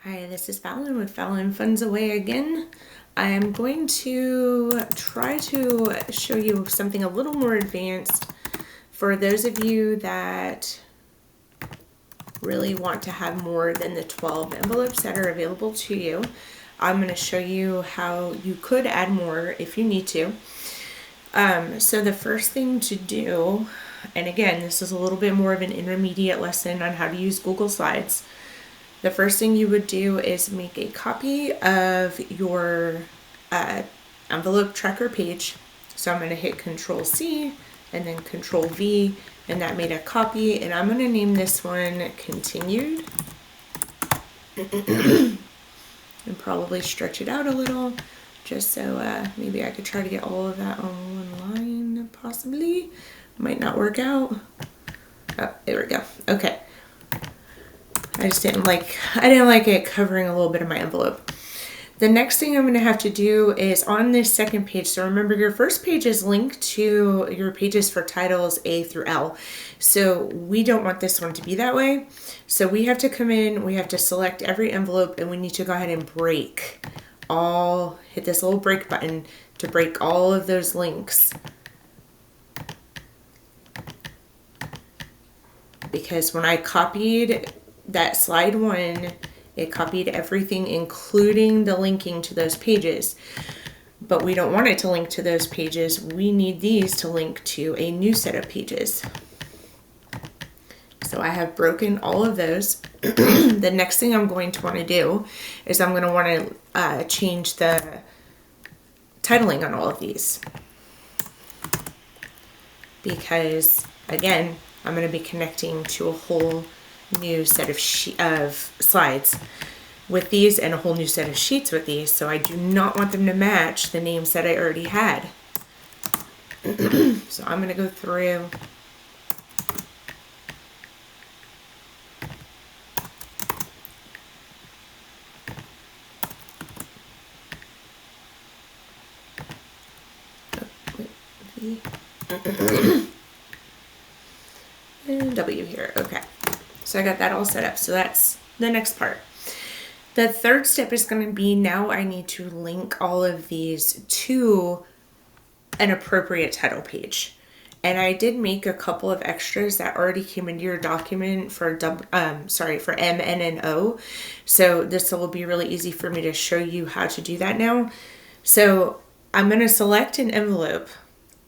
Hi, this is Falyn with Falyn Funds Away again. I am going to try to show you something a little more advanced for those of you that really want to have more than the 12 envelopes that are available to you. I'm going to show you how you could add more if you need to. So the first thing to do, and again, this is a little bit more of an intermediate lesson on how to use Google Slides. The first thing you would do is make a copy of your envelope tracker page. So I'm going to hit Control C and then Control V, and that made a copy. And I'm going to name this one Continued. And probably stretch it out a little, just so maybe I could try to get all of that on one line, possibly. Might not work out. Oh, there we go. Okay. I didn't like it covering a little bit of my envelope. The next thing I'm going to have to do is on this second page. So remember, your first page is linked to your pages for titles A through L. So we don't want this one to be that way. So we have to come in, we have to select every envelope, and we need to go ahead and hit this little break button to break all of those links. Because when I copied that slide 1, it copied everything, including the linking to those pages. But we don't want it to link to those pages. We need these to link to a new set of pages. So I have broken all of those. The next thing I'm going to want to do is I'm going to want to change the titling on all of these. Because, again, I'm going to be connecting to a whole new set of slides with these and a whole new set of sheets with these, so I do not want them to match the names that I already had. So I'm going to go through and W here. Okay. So I got that all set up. So that's the next part. The third step is going to be, now I need to link all of these to an appropriate title page. And I did make a couple of extras that already came into your document for for M, N, and O. So this will be really easy for me to show you how to do that now. So I'm going to select an envelope.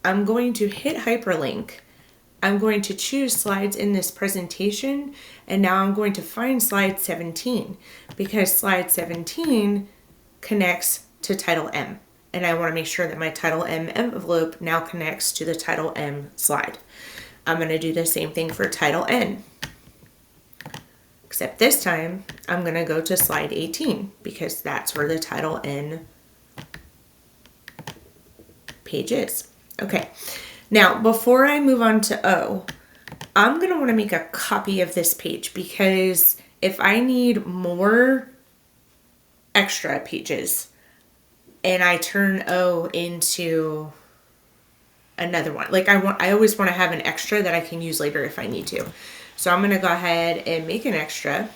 I'm going to hit hyperlink. I'm going to choose slides in this presentation, and now I'm going to find slide 17 because slide 17 connects to title M, and I want to make sure that my title M envelope now connects to the title M slide. I'm going to do the same thing for title N, except this time I'm going to go to slide 18 because that's where the title N page is. Okay. Now, before I move on to O, I'm going to want to make a copy of this page because if I need more extra pages and I turn O into another one, like I always want to have an extra that I can use later if I need to. So I'm going to go ahead and make an extra.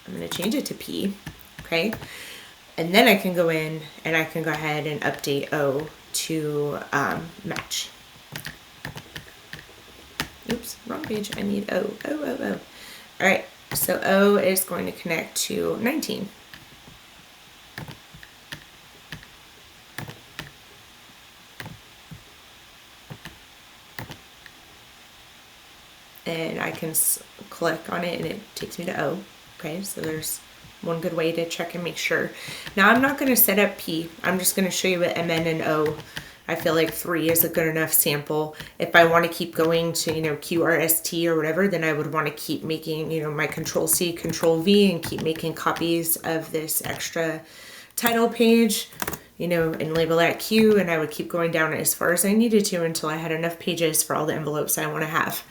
I'm going to change it to P, okay? And then I can go in and I can go ahead and update O to match. Oops, wrong page. I need O. All right, so O is going to connect to 19. And I can click on it and it takes me to O. Okay, so there's one good way to check and make sure. Now I'm not going to set up P. I'm just going to show you what MN and O. I feel like 3 is a good enough sample. If I want to keep going to, QRST or whatever, then I would want to keep making, my Control C, Control V, and keep making copies of this extra title page, and label that Q, and I would keep going down as far as I needed to until I had enough pages for all the envelopes I want to have.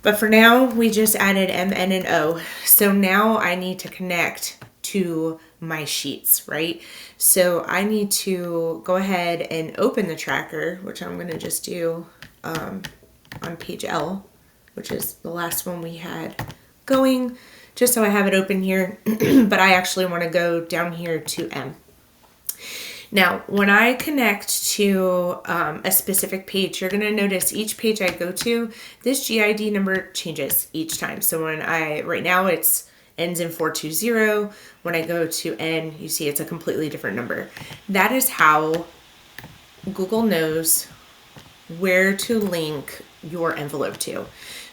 But for now, we just added M, N, and O. So now I need to connect to my sheets, right? So I need to go ahead and open the tracker, which I'm going to just do on page L, which is the last one we had going. just so I have it open here, but I actually want to go down here to M. Now, when I connect to a specific page, you're going to notice each page I go to, this GID number changes each time. So right now it's ends in 420. When I go to N, you see it's a completely different number. That is how Google knows where to link your envelope to.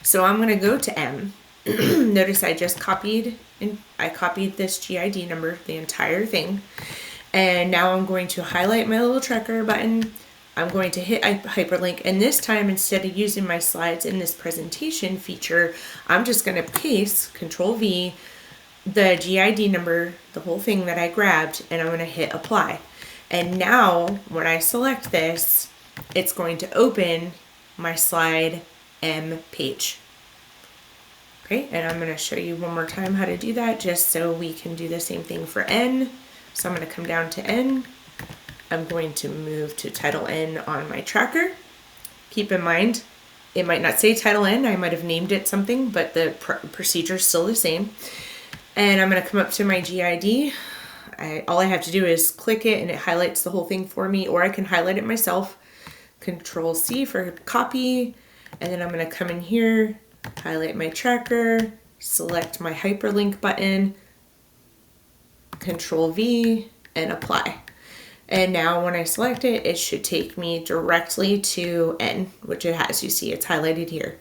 So I'm going to go to M. Notice I just copied this GID number, the entire thing. And now I'm going to highlight my little tracker button. I'm going to hit hyperlink. And this time, instead of using my slides in this presentation feature, I'm just going to paste Control V, the GID number, the whole thing that I grabbed, and I'm going to hit apply. And now when I select this, it's going to open my slide M page. Okay, and I'm going to show you one more time how to do that just so we can do the same thing for N. So I'm going to come down to N. I'm going to move to Title N on my tracker. Keep in mind, it might not say Title N. I might have named it something, but the procedure is still the same. And I'm going to come up to my GID. All I have to do is click it and it highlights the whole thing for me, or I can highlight it myself. Control C for copy. And then I'm going to come in here, highlight my tracker, select my hyperlink button, Control V, and apply. And now when I select it, it should take me directly to N, which it has. You see it's highlighted here.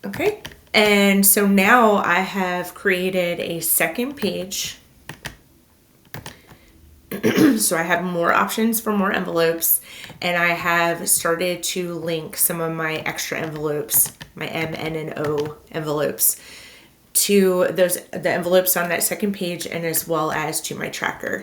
Okay, and so now I have created a second page. So I have more options for more envelopes, and I have started to link some of my extra envelopes, my M, N, and O envelopes, to the envelopes on that second page, and as well as to my tracker.